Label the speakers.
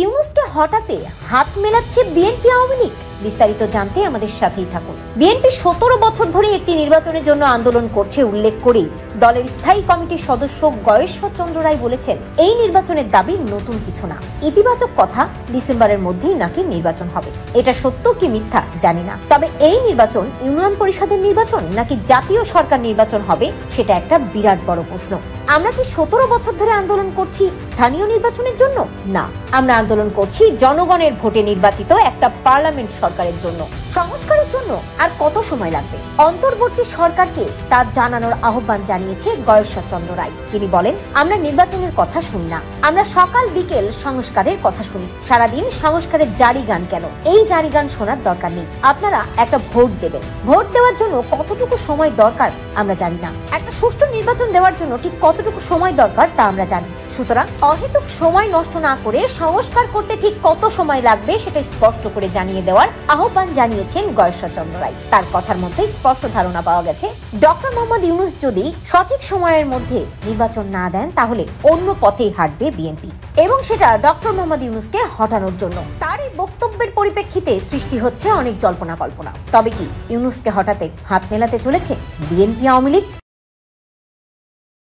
Speaker 1: ইউনূসকে হটাতে হাত মেলাচ্ছে বিএনপি আওয়ামী লীগ। বিস্তারিত জানতে আমাদের সাথেই থাকুন। বিএনপি 17 বছর ধরে একটি নির্বাচনের জন্য আন্দোলন করছে উল্লেখ করে দলের স্থায়ী কমিটির সদস্য গয়েশ্বর চন্দ্র রায় বলেছেন, এই নির্বাচনের দাবি নতুন কিছু না, ইতিবাচক কথা। ডিসেম্বরের মধ্যেই নাকি নির্বাচন হবে। এটা সত্য কি মিথ্যা জানি না, তবে এই নির্বাচন ইউনিয়ন পরিষদের নির্বাচন নাকি জাতীয় সরকার নির্বাচন হবে সেটা একটা বিরাট বড় প্রশ্ন। আমরা কি 17 বছর ধরে আন্দোলন করছি স্থানীয় নির্বাচনের জন্য? না, আমরা আন্দোলন করছি জনগণের ভোটে নির্বাচিত একটা পার্লামেন্ট সরকারের জন্য। সংস্কারের জন্য আর কত সময় লাগবে? অন্তর্বর্তী সরকারকে তা জানানোর আহ্বান জানিয়েছে গয়েশ্বর চন্দ্র রায়। তিনি বলেন, আমরা নির্বাচনের কথা শুনি না, আমরা সকাল বিকেল সংস্কারের কথা শুনি। সারাদিন সংস্কারের জারি গান কেন? এই জারি গান শোনার দরকার নেই। আপনারা একটা ভোট দেবেন, ভোট দেওয়ার জন্য কতটুকু সময় দরকার আমরা জানি না। একটা সুষ্ঠু নির্বাচন দেওয়ার জন্য ঠিক কতটুকু সময় দরকার তা আমরা জানি। সুতরাং অহেতুক সময় নষ্ট না করে সংস্কার করতে ঠিক কত সময় লাগবে সেটা স্পষ্ট করে জানিয়ে দেওয়ার আহ্বান জানিয়েছেন গয়েশ্বর চন্দ্র রায়। তার কথার মধ্যে স্পষ্ট ধারণা পাওয়া গেছে, ডক্টর মোহাম্মদ ইউনূস যদি সঠিক সময়ের মধ্যে নির্বাচন না দেন তাহলে অন্য পথেই হাঁটবে বিএনপি, এবং সেটা ডক্টর মোহাম্মদ ইউনূসকে হটানোর জন্য। তার এই বক্তব্যের পরিপ্রেক্ষিতে সৃষ্টি হচ্ছে অনেক জল্পনা কল্পনা। তবে কি ইউনূসকে হটাতে হাত মেলাতে চলেছে বিএনপি আওয়ামী লীগ?